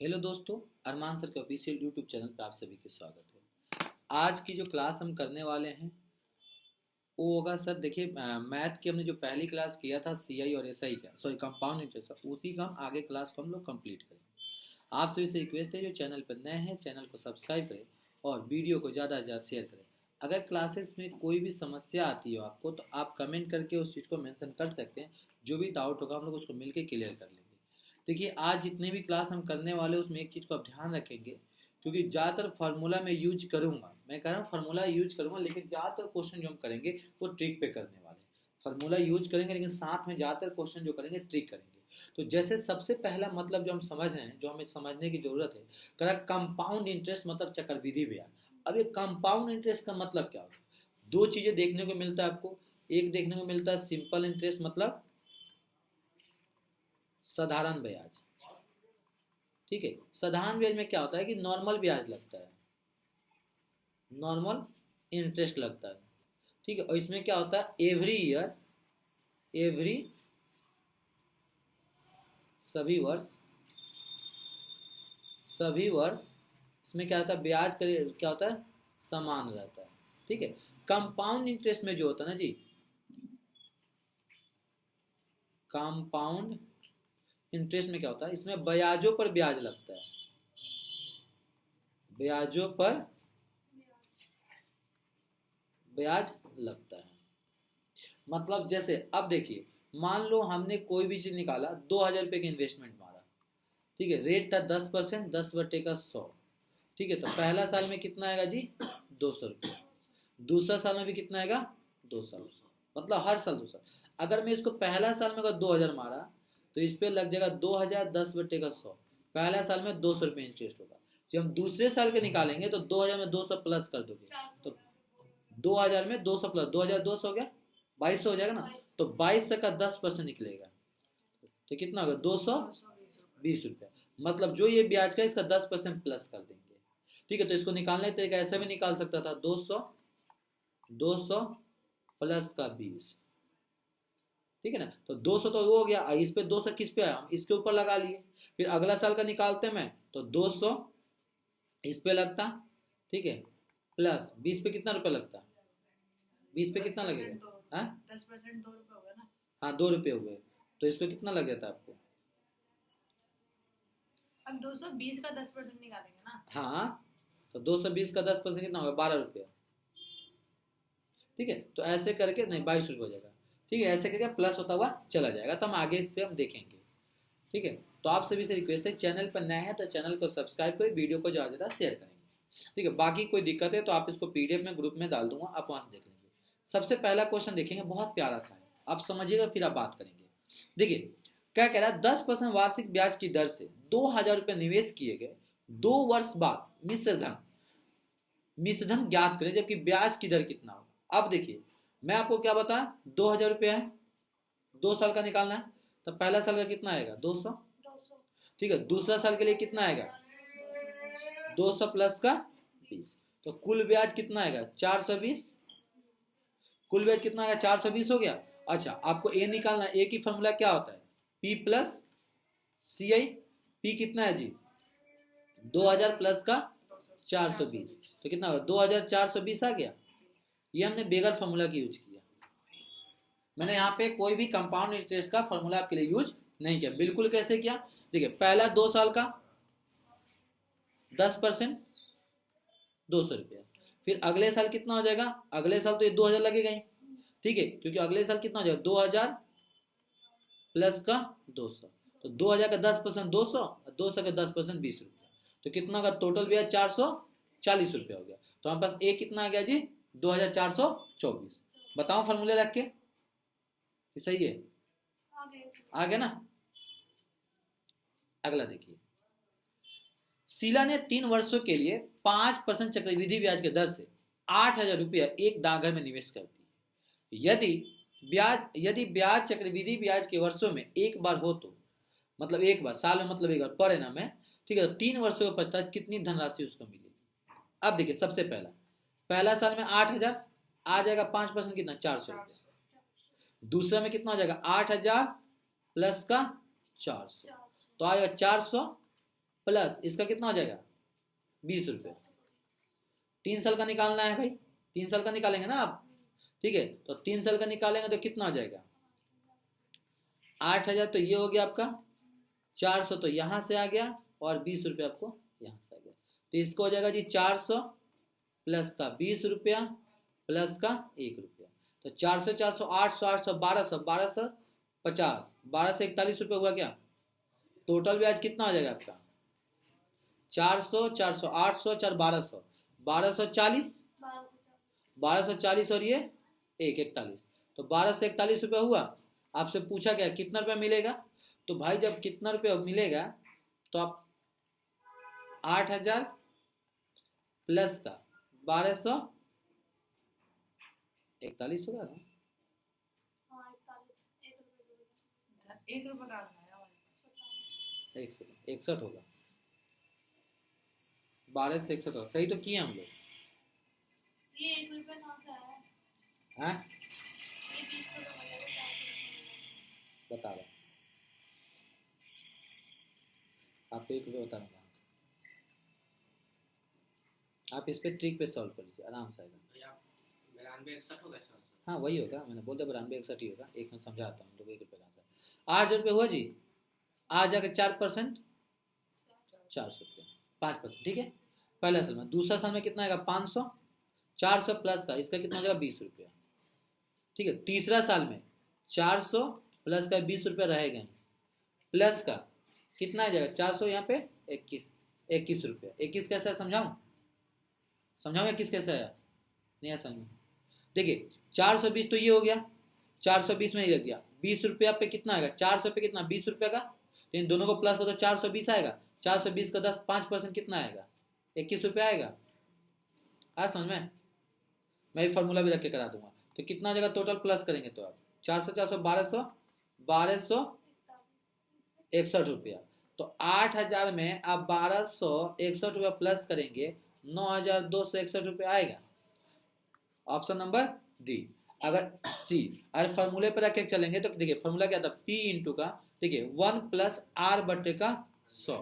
Hello दोस्तों, अरमान sir के official YouTube channel पर आप सभी के स्वागत है। आज की जो क्लास हम करने वाले हैं वो होगा सर, देखिए मैथ की हमने जो पहली क्लास किया था सीआई और एसआई का, सॉरी कंपाउंड इंटरेस्ट, उसी का हम आगे क्लास को हम लोग कंप्लीट करेंगे। आप सभी से रिक्वेस्ट है जो चैनल पर नए हैं चैनल को सब्सक्राइब करें और वीडियो को ज़्यादा से ज़्यादा शेयर करें। अगर क्लासेस में कोई भी समस्या आती हो आपको तो आप कमेंट करके उस चीज़ को मेंशन कर सकते हैं। जो भी डाउट होगा हम लोग उसको मिलकर क्लियर कर लेंगे। देखिए आज जितने भी क्लास हम करने वाले हैं उसमें एक चीज़ को आप ध्यान रखेंगे, क्योंकि ज़्यादातर फार्मूला मैं यूज करूँगा, मैं कह रहा हूँ फार्मूला यूज करूँगा, लेकिन ज़्यादातर क्वेश्चन जो हम करेंगे वो ट्रिक पे करने वाले हैं। फार्मूला यूज करेंगे लेकिन साथ में ज़्यादातर क्वेश्चन जो करेंगे ट्रिक करेंगे। तो जैसे सबसे पहला मतलब जो हम समझ रहे हैं, जो हमें समझने की जरूरत है, कह कंपाउंड इंटरेस्ट मतलब चक्रवृद्धि ब्याज। अब ये कंपाउंड इंटरेस्ट का मतलब क्या होता है? दो चीज़ें देखने को मिलता है आपको। एक देखने को मिलता है सिंपल इंटरेस्ट मतलब साधारण ब्याज। ठीक है, साधारण ब्याज में क्या होता है कि नॉर्मल ब्याज लगता है, नॉर्मल इंटरेस्ट लगता है। ठीक है, और इसमें क्या होता है एवरी ईयर, एवरी, सभी वर्ष, सभी वर्ष इसमें क्या होता है ब्याज क्या होता है समान रहता है। ठीक है, कंपाउंड इंटरेस्ट में जो होता है ना जी, कंपाउंड इंटरेस्ट में क्या होता है, इसमें ब्याजों पर ब्याज लगता है, ब्याजों पर ब्याज लगता है। मतलब जैसे अब देखिए, मान लो हमने कोई भी चीज निकाला, 2,000 रुपये की इन्वेस्टमेंट मारा। ठीक है, रेट था 10%, 10/100। ठीक है, तो पहला साल में कितना आएगा जी 200 रुपये, दूसरा साल में भी कितना आएगा 200, मतलब हर साल 200। अगर मैं इसको पहला साल में अगर 2,000 मारा तो इस पे लग जाएगा 2,000, 10/100। पहला साल में 200 रुपये इंटरेस्ट होगा। जब हम दूसरे साल के निकालेंगे तो 2,000 में 200 प्लस कर दोगे तो 2,000 में 200 प्लस 2,200 हो गया, 2,200 हो जाएगा ना। तो 22 का 10% निकलेगा तो कितना होगा 220 रुपया। मतलब जो ये ब्याज का इसका 10% प्लस कर देंगे। ठीक है, तो इसको निकालने का तरीका ऐसा भी निकाल सकता था, 200 प्लस का 20। ठीक है ना, तो 200 तो वो हो गया, इस पे 200 किस पे आया, हम इसके ऊपर लगा लिए। फिर अगला साल का निकालते मैं तो 200 इस पे लगता। ठीक है, प्लस 20 पे कितना रुपया लगता, 20 पे कितना लगेगा, हाँ 10% 2 रुपये होगा ना। हाँ 2 रुपये हुए, तो इसको कितना लग जाता आपको। अब 220 का 10% निकालेंगे ना। हाँ, तो 220 का 10% कितना होगा 12 रुपया। ठीक है, तो ऐसे करके नहीं 22 रुपये हो जाएगा। ठीक है, ऐसे करके प्लस होता हुआ चला जाएगा, तो हम आगे इस पर हम देखेंगे। ठीक है, तो आप सभी से रिक्वेस्ट है चैनल पर नए हैं तो चैनल को सब्सक्राइब करें, वीडियो को ज़्यादा ज़्यादा शेयर करेंगे। ठीक है, बाकी कोई दिक्कत है तो आप इसको पीडीएफ में ग्रुप में डाल दूंगा, आप वहां से देख लेंगे। सबसे पहला क्वेश्चन देखेंगे, बहुत प्यारा सा है, आप समझिएगा फिर आप बात करेंगे। देखिए क्या कह रहा है, 10% वार्षिक ब्याज की दर से 2,000 रुपये निवेश किए गए, 2 वर्ष बाद मिश्रधन ज्ञात करें जबकि ब्याज की दर कितना होगा। अब देखिए मैं आपको क्या बताया, 2,000 रुपये है, 2 साल का निकालना है, तो पहला साल का कितना आएगा 200। ठीक है, दूसरा साल के लिए कितना आएगा 200 प्लस का 20, तो कुल ब्याज कितना आएगा 420। कुल ब्याज कितना आएगा 420 हो गया। अच्छा, आपको ए निकालना, ए की फॉर्मूला क्या होता है पी प्लस सी आई। पी कितना है जी 2,000 प्लस का 420, तो कितना होगा 2,420 आ गया। ये हमने बेगर फॉर्मूला की यूज किया, मैंने यहाँ पे कोई भी कंपाउंड इंटरेस्ट का फॉर्मूला आपके लिए यूज नहीं किया। बिल्कुल कैसे किया, देखिए पहला 2 साल का 10% 200 रुपया, फिर अगले साल कितना हो जाएगा, अगले साल तो ये 2,000 लगेगा ही। ठीक है, क्योंकि अगले साल कितना हो जाएगा 2,000 प्लस का 200, तो 2,000 का 10% 200, 200 का 10% 20 रुपया, तो कितना का टोटल ब्याज 440 रुपया हो गया। तो हमारे पास ए कितना आ गया जी 2,424। बताओ फॉर्मूले रख के सही है, आ गया ना। अगला देखिए, शीला ने 3 वर्षों के लिए 5% चक्रवृद्धि ब्याज की दर से 8,000 रुपया एक डाकघर में निवेश कर दी। यदि ब्याज चक्रवृद्धि ब्याज के वर्षों में एक बार हो तो, मतलब एक बार साल में, मतलब एक बार पर एनम है। ठीक है, तो 3 वर्षों के पश्चात कितनी धनराशि उसको मिलेगी। अब देखिए सबसे पहला साल में 8,000 आ जाएगा, 5% कितना 400 रुपया। दूसरा में कितना हो जाएगा 8,000 प्लस का 400, तो आएगा 400 प्लस इसका कितना हो जाएगा 20 रुपये। 3 साल का निकालना है भाई, 3 साल का निकालेंगे ना आप, ठीक है। तो 3 साल का निकालेंगे तो कितना हो जाएगा 8,000, तो ये हो गया आपका 400, तो यहां से आ गया और 20 रुपये आपको यहां से आ गया। तो इसको हो जाएगा जी 400 प्लस का 20 रुपया प्लस का 1 रुपया। तो 400 400 800 800 1200 1250 1241 रुपये हुआ क्या। टोटल ब्याज कितना हो जाएगा आपका 400 400 800 4 1200 1240 1240 और ये 41, तो 1241 रुपया हुआ। आपसे पूछा गया कितना रुपया मिलेगा, तो भाई जब कितना रुपया मिलेगा तो आप 8,000 प्लस का 1241 होगा ना। 1 रुपए का आया हमारे पास। 61 होगा, 12 से 61 होगा, सही तो किए हम लोग। ये 1 रुपया कहाँ से आया है? हाँ ये 20 रुपये बनेगा, 4 रुपये बता रहा आपको 1 रुपया बता रहा हूँ। आप इस पे ट्रिक पे सॉल्व कर लीजिए, आराम से आएगा। 92 होगा सर। हाँ वही होगा, मैंने बोल दिया 92 61 ही होगा। एक मैं समझाता हूँ, 1 रुपये का 8,000 रुपये हुआ जी। आ जाकर 4% 400 रुपये 5%, ठीक है। पहला साल में। दूसरा साल में कितना आएगा 500 400 प्लस का इसका कितना हो जाएगा 20 रुपया, ठीक है। तीसरा साल में 400 प्लस का 20 रुपया रहेगा, प्लस का कितना आ जाएगा 400 यहाँ पे 21 रुपया। 21 कैसा है समझाऊं, समझाऊंगा किस कैसे आया नहीं आया समझ। देखिए 420 तो ये हो गया, 420 में ही रख दिया। 20 रुपया पे कितना आएगा 400 पे कितना 20 रुपया का, तो इन दोनों को प्लस करो तो 420 आएगा। 420 का 5% कितना आएगा 21 रुपया आएगा। आज समझ में, मैं एक फार्मूला भी रख के करा दूंगा। तो कितना हो जाएगा टोटल प्लस करेंगे तो आप 400 400 1261 रुपया। तो 8,000 में आप 1261 रुपया प्लस करेंगे 9,261 रुपया आएगा। Option number D. अगर सी, अगर फॉर्मूले पर रख के चलेंगे तो देखिए फॉर्मूला क्या था P इंटू का, देखिए 1 प्लस R बटे का 100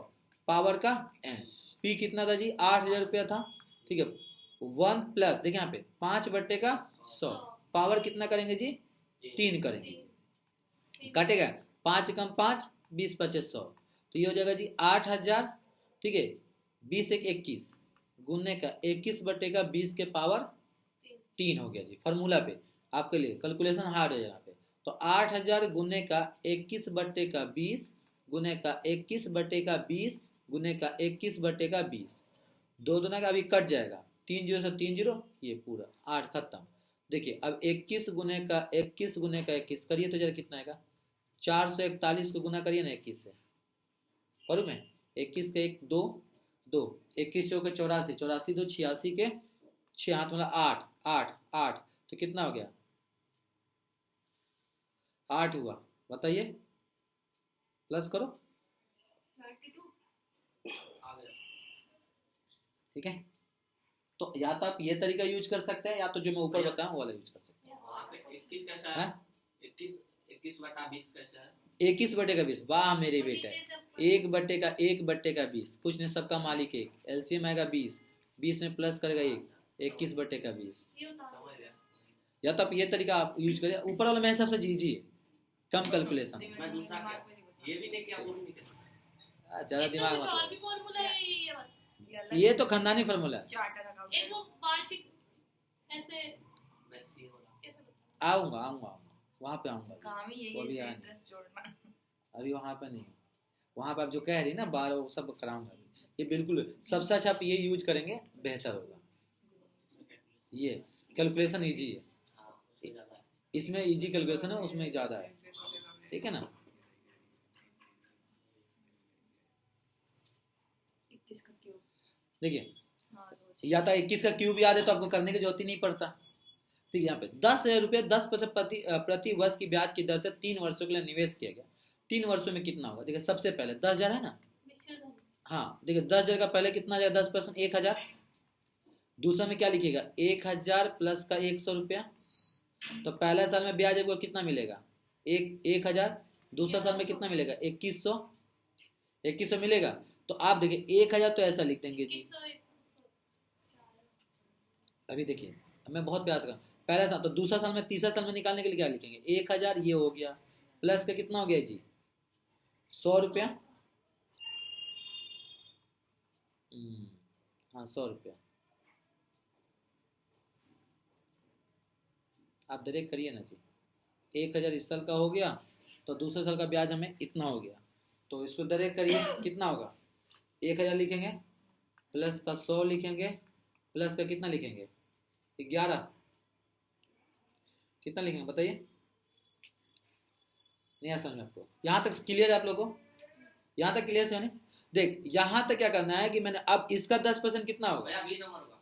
पावर का n। P कितना था जी 8,000 रुपया था, ठीक है। 1 प्लस देखिए यहाँ पे 5 बटे का 100 पावर कितना करेंगे जी 3 करेंगे, काटेगा 5 कम 5 20 25 100, तो ये हो जाएगा जी 8,000, ठीक है। 20 एक 21 गुने का 21 बटे का 20 के पावर 3 हो गया जी। फार्मूला पे आपके लिए कैलकुलेशन हार्ड है यहाँ पे। तो 8,000 गुने का 21 बटे का 20 गुने का 21 बटे का 20 गुने का 21 बटे का 20, दो दुना का अभी कट जाएगा 3 0 से 3 0, ये पूरा 8 खत्म। देखिए अब 21 गुने का 21 करिए तो जरा कितना आएगा 441 को गुना करिए ना 21 से, करूँ मैं 21 के 1 2 2 21 चौके 84 84 2 86 के 6 हाथ मतलब 8 8 8, तो कितना हो गया 8 हुआ। बताइए प्लस करो, 92 आ गया। ठीक है। तो या तो आप ये तरीका यूज कर सकते हैं या तो जो मैं ऊपर बताया वो वाला यूज कर सकते हैं। वहाँ पे 21 कैसा है? 21 बटा 20 कैसा है? 21 बटे का 20, वाह मेरे बेटा, 1 बटे का 20, कुछ नहीं सबका मालिक एक, एलसीएम आएगा 20 20 में प्लस करेगा 1 21 बटे का 20। समझ गया। या तो आप ये तरीका आप यूज करिए, ऊपर वाला मेरे हिसाब से जी कम कैलकुलेशन, मैं दूसरा क्या ये भी नहीं किया वो भी नहीं किया। ज्यादा दिमाग कुछ और भी मत फॉर्मूला है ये बस? लगाओ। ये तो खानदानी फार्मूला है। चार्टर अकाउंट एक वो वार्षिक ऐसे मैं सी हो रहा। कैसे बताऊं? आऊंगा वहाँ पे आऊंगा, काम ही वो यही भी है आए। इंटरेस्ट जोड़ना। अभी वहाँ पे नहीं, वहाँ पे आप जो कह रही ना बार वो सब कराऊंगा अभी। ये बिल्कुल सबसे अच्छा आप ये यूज करेंगे बेहतर होगा। ये कैलकुलेशन इजी है, हाँ उससे ज़्यादा है। इसमें इजी कैलकुलेशन है उसमें ज्यादा है, ठीक है ना। 21 का क्यूब। देखिए हाँ या तो 21 का क्यूब याद है तो आपको करने की जरूरत ही नहीं पड़ता, ठीक है। यहाँ पे 10,000 रुपये 10% प्रति वर्ष की ब्याज की दर से 3 वर्षों के लिए निवेश किया गया। 3 वर्षों में कितना होगा, देखिए सबसे पहले 10,000 है ना, मिश्र धन हाँ देखिए 10,000 का पहले कितना आ जाएगा 10% 1,000। दूसरा में क्या लिखिएगा 1,000 प्लस का 100 रुपया, तो पहला साल में ब्याज आपको कितना मिलेगा 1,000। दूसरा साल में कितना मिलेगा 2,100 मिलेगा। तो आप देखिए 1000 तो ऐसा लिख देंगे जी। 2100 अभी देखिए मैं बहुत प्यार से पहला साल तो दूसरा साल में तीसरा साल में निकालने के लिए क्या लिखेंगे 1000 ये हो गया प्लस का कितना हो गया जी 100 रुपया। हाँ 100 रुपया आप डायरेक्ट करिए ना जी 1000 इस साल का हो गया तो दूसरे साल का ब्याज हमें इतना हो गया तो इसको डायरेक्ट करिए कितना होगा 1000 लिखेंगे प्लस का 100 लिखेंगे प्लस का कितना लिखेंगे 11 कितना लिखेंगे बताइए नहीं आ समझ आपको यहाँ तक क्लियर है आप लोगों को यहाँ तक क्लियर से देख यहाँ तक क्या करना है कि मैंने अब इसका 10% कितना होगा भैया बी नंबर होगा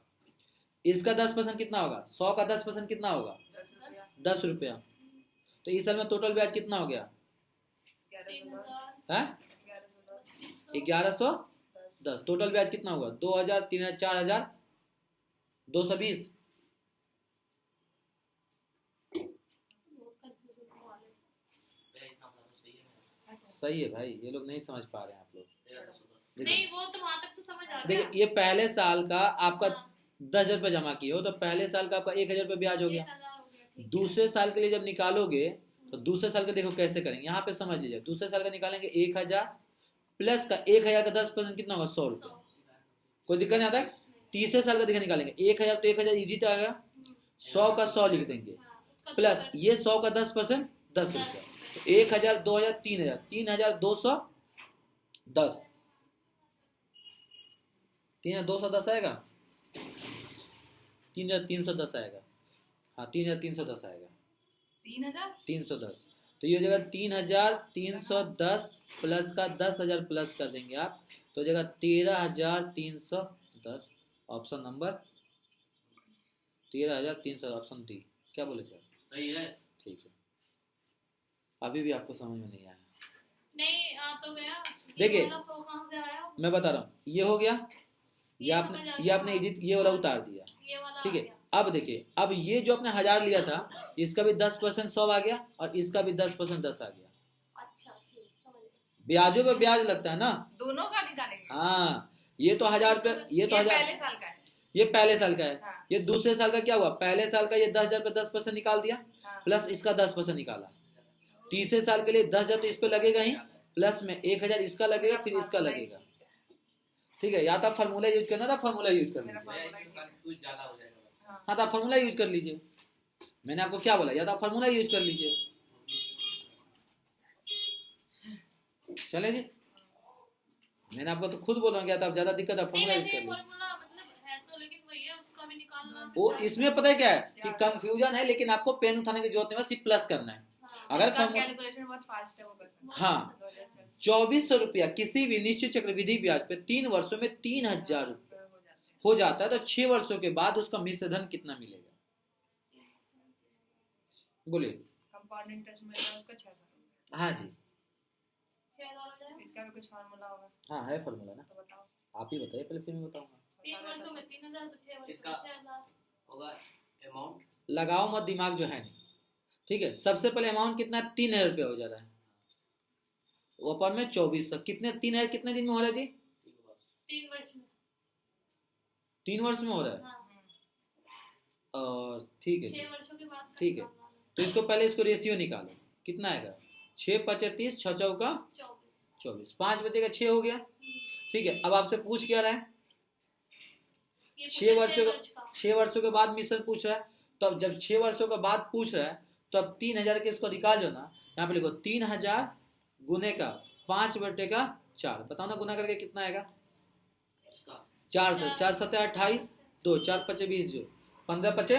इसका 10% कितना होगा 100 का 10% कितना होगा 10 रुपया 10 रुपया तो इस साल में टोटल ब्याज कितना हो गया 3000 है 2100 1110 टोटल ब्याज कितना होगा 2000 3000 4000 220 भैया इतना बता तो सही है सही है भाई ये लोग नहीं समझ पा रहे हैं आप लोग नहीं वो तो वहां तक तो समझ आ गया। देखिए ये पहले साल का आपका हाँ। 10,000 रुपये जमा किए हो तो पहले साल का आपका 1,000 रुपये ब्याज हो गया 1000 हो गया, ठीक है। दूसरे साल के लिए जब निकालोगे तो दूसरे साल का देखो कैसे करेंगे यहाँ पे समझ लीजिए दूसरे साल का निकालेंगे 1000 प्लस का 1000 का 10% कितना होगा 100 रुपये कोई दिक्कत नहीं आता है तीसरे साल का देखा निकालेंगे 1000 तो 1000 इजी तो आएगा 100 का 100 लिख देंगे हाँ, उसका प्लस 10% ये 100 का 10% 10 रुपया तो 1000 2000 3000 3210 3210 आएगा 3310 आएगा हाँ 3310 आएगा 3000 310 तो ये हो जाएगा 3310 प्लस का 10,000 प्लस कर देंगे आप तो हो जाएगा 13,310 ऑप्शन नंबर 13,300 ऑप्शन डी क्या बोले थे सही है ठीक है अभी भी आपको समझ में नहीं आया नहीं आ तो गया देखिए, ये वाला 100 कहाँ से आया मैं बता रहा हूँ ये हो गया ये आपने ये वाला उतार दिया ये वाला ठीक आ है गया। अब देखिए अब ये जो आपने 1000 लिया था इसका भी 10% 100 आ गया और इसका भी 10% 10 आ गया अच्छा ठीक समझ गया। ब्याजों पे ब्याज लगता है ना दोनों का निकालेंगे हाँ ये तो 1000 पे ये तो 1000 पहले साल का है ये पहले साल का है हाँ। ये दूसरे साल का क्या हुआ पहले साल का ये 10,000 पे 10% निकाल दिया हाँ। प्लस इसका 10% निकाला तीसरे साल के लिए 10,000 तो इस पे लगेगा ही प्लस में 1,000 इसका लगेगा फिर इसका लगेगा ठीक है या तो आप फार्मूला यूज करना था फार्मूला यूज कर लीजिए भैया इसमें कंफ्यूज ज्यादा हो जाएगा हाँ। हाँ तो आप फार्मूला यूज कर लीजिए मैंने आपको क्या बोला या तो आप फार्मूला यूज कर लीजिए चले जी मैंने आपको तो खुद बोला गया था आप ज्यादा दिक्कत है नहीं फार्मूला यूज वैसे कर लीजिए फॉर्मूला मतलब है तो लेकिन वही है उसका भी निकालना वो इसमें पता है क्या है कि कंफ्यूजन है लेकिन आपको पेन उठाने की जरूरत नहीं है सिर्फ प्लस करना है हाँ। अगर उसका फार्मूला कैलकुलेशन बहुत फास्ट है वो कर सकते हाँ 2400 रुपया किसी भी निश्चित चक्रवृद्धि ब्याज पे 3 वर्षों में 3,000 रुपया हो जाते हैं हो जाता है तो 6 वर्षों के बाद उसका मिश्र धन कितना मिलेगा बोलिए कंपाउंड इंटरेस्ट मिलेगा उसका 600 हाँ जी 6000 हो जाएगा इसका भी कुछ फार्मूला होगा हाँ है फॉर्मूला ना तो बताओ आप ही बताइए पहले फिर मैं बताऊंगा 3 वर्षों में 3000 तो 6 वर्षों में इसका- 6000 होगा अमाउंट लगाओ मत दिमाग जो है नहीं ठीक है सबसे पहले अमाउंट कितना 3,000 रुपया हो जा रहा है वो अपन में 2400 कितने 3,000 कितने दिन में हो रहा है जी 3 वर्ष में 3 वर्ष में हो रहा है हाँ और ठीक है 6 जी वर्षों के बाद ठीक है। तो इसको पहले इसको रेशियो निकालो कितना आएगा 6 35 6 चौका 24 24 5 बचेगा 6 हो गया ठीक है अब आपसे पूछ क्या रहा है ये 6 पूरा वर्षों 6 का वर्ष का 6 वर्षों के बाद मिश्रण पूछ रहा है तो अब जब 6 वर्षों के बाद पूछ रहा है तो अब 3,000 के इसको निकाल लो ना यहाँ पे लिखो 3,000 गुने का 5 बटे का 4 बताओ ना गुना करके कितना आएगा इसका 4 से 4 7 28 2 4 5 20 जो 15 पचे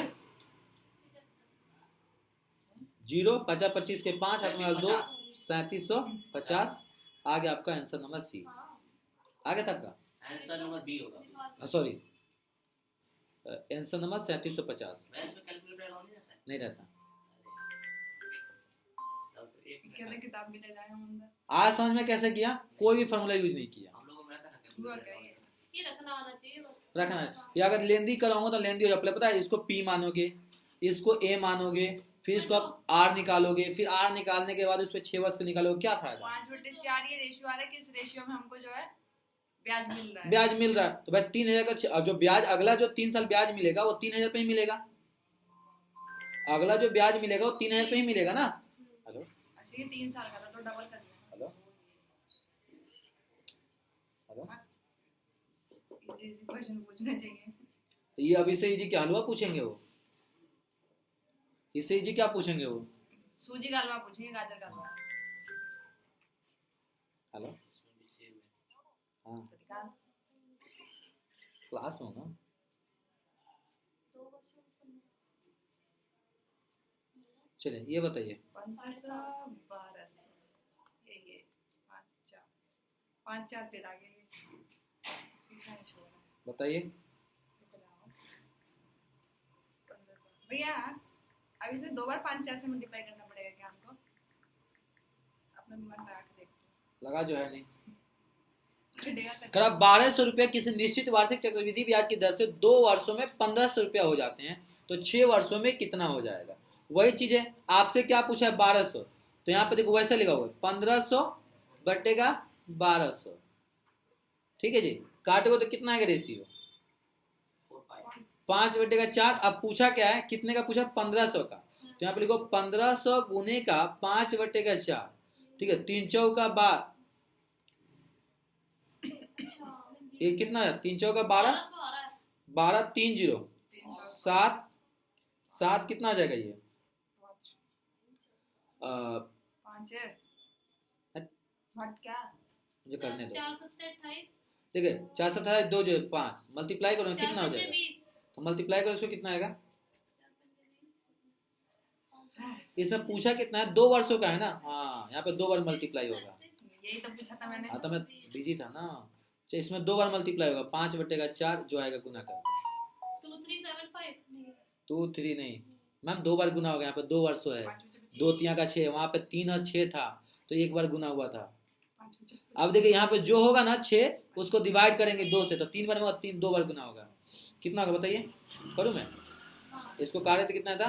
0 50 25 के 5 8 में 2 3750 आ गया आपका आंसर नंबर सी हाँ आ गया था आपका आंसर नंबर बी होगा सॉरी आंसर नंबर 3750 मैं इसमें कैलकुलेटर अलाउ नहीं रहता है नहीं रहता तब तो एक कहते मिनट किताब भी ले जाए हम अंदर आज समझ में कैसे किया कोई भी फॉर्मूला यूज नहीं किया हम लोगों को रहता है हुआ ना क्या कैलकुलेटर ये ये रखना आना चाहिए बस रखना है या अगर लेंदी कराऊंगा तो लेंदी हो जाए पता है इसको पी मानोगे इसको ए मानोगे फिर इसको आप आर निकालोगे फिर आर निकालने के बाद उस पर 6 वर्ष का निकालोगे क्या फायदा 5/4 ये रेशियो आ रहा है कि इस रेशियो में हमको जो है ब्याज मिल रहा है। ब्याज मिल रहा है तो भाई 3,000 का जो ब्याज अगला जो 3 साल ब्याज मिलेगा वो 3,000 पे ही मिलेगा। अगला जो ब्याज मिलेगा वो 3,000 पे ही मिलेगा ना। हेलो अच्छा ये 3 साल का था तो डबल कर दिया। हेलो हेलो इजी क्वेश्चन पूछने चाहिए। तो ये अब इससे इजी क्या हलवा पूछेंगे वो, इससे इजी क्या पूछेंगे वो। सूजी का हलवा पूछेंगे, गाजर का हलवा। हेलो इसमें भी सेम है। हाँ तो निकाल। क्लास में ना। 2 वर्षों में चलिए ये बताइए 1500 1200 ये 5 4 पे आ गए ये पीछा नहीं छोड़ रहा है। बताइए। रुक जाओ। 1500 भैया अब इसमें 2 बार 5 4 से मल्टीप्लाई करना पड़ेगा क्या हमको? अपना दिमाग लगा के देखते लगा जो है नहीं। हैं। अगर आप 1,200 रुपया किसी निश्चित वार्षिक चक्रवृद्धि ब्याज की दर से 2 वर्षों में 1,500 रुपया हो जाते हैं तो 6 वर्षों में कितना हो जाएगा। वही चीज है, आपसे क्या पूछा है 1,200 तो यहाँ पे देखो वैसा लिखा होगा 1,500 बटेगा 1,200। ठीक है जी, काटोगे तो कितना आएगा रेशियो 5 बटेगा 4। अब पूछा क्या है, कितने का पूछा 1,500 का, तो यहाँ पे लिखो 1,500 गुने का 5 बटेगा 4। ठीक है, 3 चौका 12, ये कितना है 3 चौका 12, 12 3 0 7 7 कितना आ जाएगा ये 5 भट क्या मुझे करने दो। 4 7 28 ठीक है 4 7 2 जो 5 मल्टीप्लाई करो कितना हो 4 जाएगा, 20 तो मल्टीप्लाई करो इसको कितना आएगा। इसमें पूछा कितना है 2 वर्षों का है ना। हाँ यहाँ पे 2 बार मल्टीप्लाई होगा। यही तो पूछा था मैंने। हाँ तो मैं बिजी था ना। अच्छा इसमें 2 बार मल्टीप्लाई होगा 5 बटेगा 4 जो आएगा गुना कर 2375 2 3 नहीं मैम 2 बार गुना होगा। यहाँ पे 2 वर्षों है, 2 3 का 6, वहाँ पे 3 और 6 था तो 1 बार गुना हुआ था। अब देखिए यहाँ पे जो होगा ना 6 उसको डिवाइड करेंगे 2 से तो 3 बार में 3 2 बार गुना होगा। कितना होगा बताइए, करूँ मैं इसको कार्य तो कितना था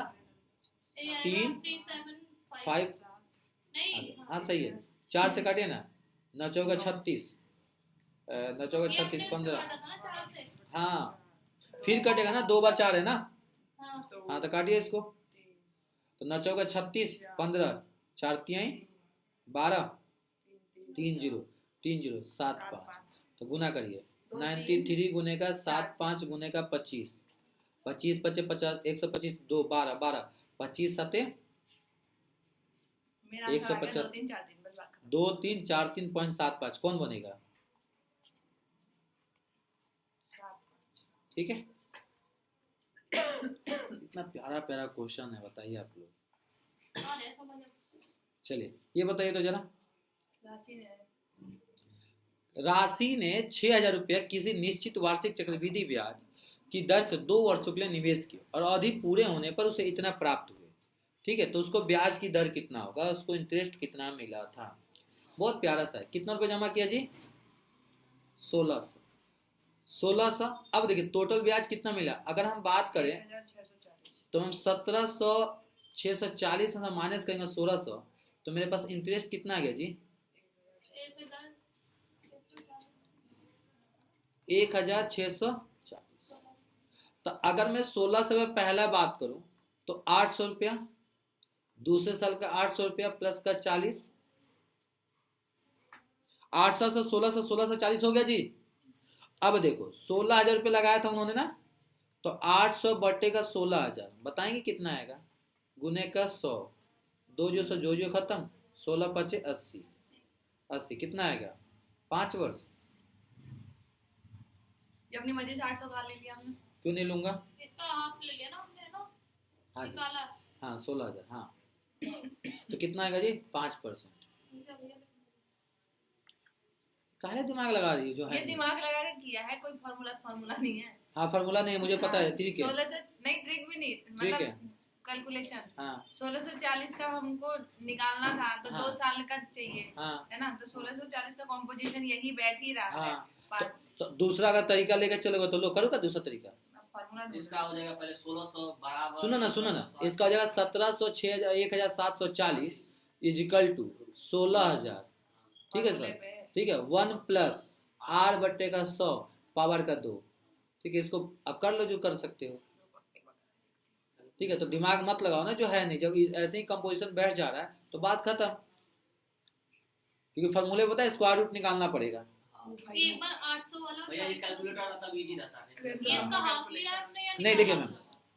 3 5 नहीं हाँ सही है 4 से काटिए ना 9 चौका 36 9 चौका 36 15 हाँ फिर कटेगा ना 2 बार 4 है ना। हाँ तो काटिए इसको तो 9 चौका 36 15 4 तिहाई 12 3 0 3 0 7 5 तो गुना करिए 93 गुने का 7 5 गुने का 25 25 25 50 125 2 12 12 25 7 मेरा 150 2 3 4 दिन बस बात खत्म। 2 3 4 3.75 कौन बनेगा। ठीक है इतना प्यारा प्यारा क्वेश्चन है बताइए आप लोग। चलिए ये बताइए तो जरा राशि ने 6,000 रुपया किसी निश्चित वार्षिक चक्रवृद्धि ब्याज की दर से 2 वर्षों के लिए निवेश किया और अवधि पूरे होने पर उसे इतना प्राप्त हुए। ठीक है तो उसको ब्याज की दर कितना होगा, उसको इंटरेस्ट कितना मिला था। बहुत प्यारा सा है। कितना रुपए जमा किया जी 1600 1600। अब देखिए टोटल ब्याज कितना मिला, अगर हम बात करें 1640 तो हम 1700 640 से माइनस करेंगे 1600 तो मेरे पास इंटरेस्ट कितना आ गया जी 1,640। तो अगर मैं 1600 में पहला बात करूं तो 800 रुपया, दूसरे साल का 800 रुपया प्लस का 40, 800 से 1600 1640 हो गया जी। अब देखो 16,000 रुपये लगाया था उन्होंने ना तो 800 बटे का 16,000 बताएंगे कितना आएगा गुने का 100 दो जो खत्म 16 पचे 80 80 कितना आएगा 5 वर्ष। ये अपनी मर्जी से 800 का ले लिया हमने। क्यों नहीं लूंगा। इसका हाफ ले लिया ना हमने ना हाँ जी निकाला। हाँ 16,000 हाँ तो कितना आएगा जी 5%। काहे दिमाग लगा रही है जो ये है दिमाग लगा के किया है, कोई फार्मूला नहीं है। हाँ फार्मूला नहीं है मुझे पता है ट्रिक है 1600 नहीं ट्रिक भी नहीं ठीक है मतलब कैलकुलेशन। हाँ 1640 का हमको निकालना था तो हाँ। 2 साल का चाहिए हाँ है ना, तो 1640 का कॉम्पोजिशन यही बैठ ही रहा है। हाँ पाँच तो दूसरा का तरीका लेकर चलोगे तो लो करो का दूसरा तरीका। फार्मूला इसका हो जाएगा पहले 1600 बराबर सुनो ना इसका हो जाएगा 1700 1740 इजिकल टू 16,000। ठीक है सर ठीक है 1 प्लस आर बट्टे का 100 पावर का 2। ठीक है, इसको अब कर लो जो कर सकते हो। ठीक है, तो दिमाग मत लगाओ ना जो है नहीं, जब ऐसे ही कंपोजिशन बैठ जा रहा है तो बात खत्म, क्योंकि फॉर्मूले पता है स्क्वायर रूट निकालना पड़ेगा। हाँ। एक बार 800 वाला भैया ये कैलकुलेटर आता तब इजी रहता है। ये इसका हाफ लिया आपने या नहीं देखिए मैम,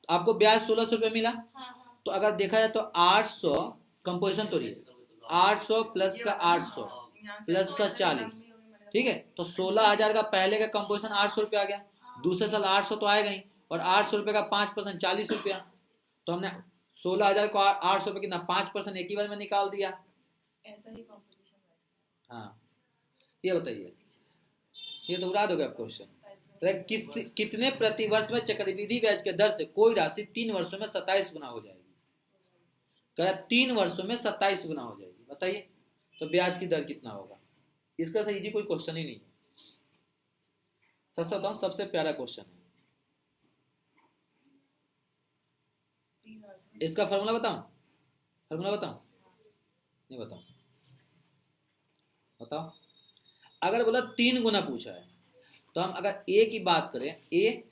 आपको ब्याज 1600 रुपये मिला, हाँ हाँ तो अगर देखा जाए तो 800 कंपोजिशन तो रही 800 प्लस का 800 प्लस का 40, ठीक है, तो 16,000 का पहले का कंपोजिशन 800 रुपये आ गया, दूसरे साल 800 तो आएगा ही, और 800 रुपये का 5% 40 रुपया, तो हमने 16,000 को 800 रुपये कितना 5% एक ही बार में निकाल दिया। ऐसा ही कंपोजिशन है। हाँ, ये बताइए, ये तो उड़ा दोगे आप क्वेश्चन। कितने प्रतिवर्ष में चक्रवृद्धि ब्याज के दर से कोई राशि 3 वर्षों में 27 गुना हो जाएगी? कह रहा 3 वर्षों में 27 गुना हो जाएगी, बताइए तो ब्याज की दर कितना होगा? इसका तो इजी कोई क्वेश्चन ही नहीं है, सच बताऊं सबसे प्यारा क्वेश्चन है। इसका फॉर्मूला बताऊं? फॉर्मूला बताऊं? नहीं बताऊं? बताओ। अगर बोला 3 गुना पूछा है, तो हम अगर ए की बात करें, ए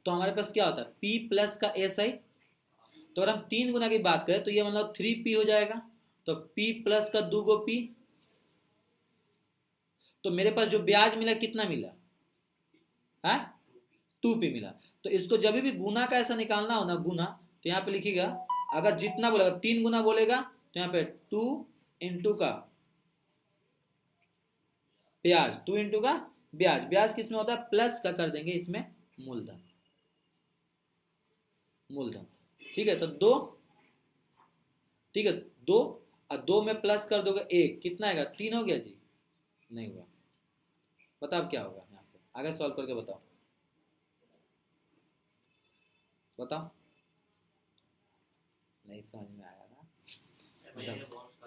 तो हमारे पास क्या होता है P प्लस का SI, तो अगर हम 3 गुना की बात करें तो ये मतलब 3P हो जाएगा, तो P प्लस का 2 P, तो मेरे पास जो ब्याज मिला कितना मिला है 2P मिला। तो इसको जब भी गुना का ऐसा निकालना हो ना गुना, तो यहाँ पे लिखिएगा, अगर जितना बोलेगा 3 गुना बोलेगा तो यहाँ पे 2 इंटू का ब्याज, 2 इंटू का ब्याज, ब्याज किसमें होता है प्लस का कर देंगे इसमें मूलधन, मूलधन, ठीक है, तो 2, ठीक है 2 और 2 में प्लस कर दोगे 1, कितना आएगा 3 हो गया जी, नहीं हुआ। बताओ क्या होगा, यहाँ पे आगे सॉल्व करके बताओ, बताओ, नहीं समझ में आया ना,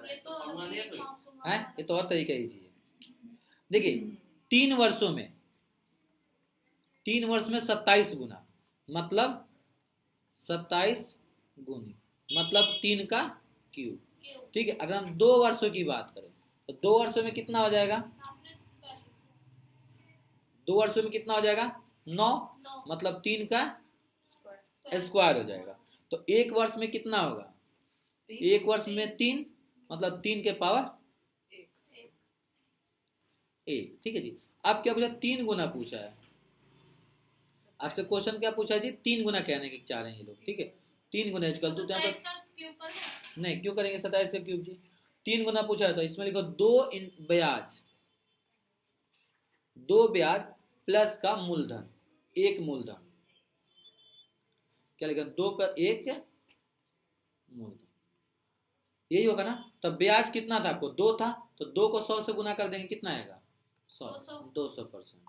ये तो अलग ही 500 है ये तो और तरीका इजी है। देखिए 3 वर्षों में 3 वर्ष में 27 गुना मतलब 27 गुनी मतलब 3 का क्यूब, ठीक है। अगर हम 2 वर्षों की बात करें तो 2 वर्षों में कितना हो जाएगा, आपने स्क्वायर 2 वर्षों में कितना हो जाएगा 9 मतलब 3 का स्क्वायर हो जाएगा। तो 1 वर्ष में कितना होगा, 1 वर्ष में 3 मतलब 3 के पावर 1, ठीक है जी। अब क्या पूछा 3 गुना पूछा है, आपसे क्वेश्चन क्या पूछा जी 3 गुना कहने के चाह रहे हैं ये लोग, ठीक है 3 गुना इजकल टू यहाँ पर क्यूब करें नहीं क्यों करेंगे 27 का क्यूब जी, 3 गुना पूछा है तो इसमें लिखो 2 ब्याज, 2 ब्याज प्लस का मूलधन 1 मूलधन, क्या लिखा 2 पर 1 मूलधन, यही होगा ना। तो ब्याज कितना था आपको 2 था, तो 2 को 100 से गुना कर देंगे कितना आएगा 100, 200%।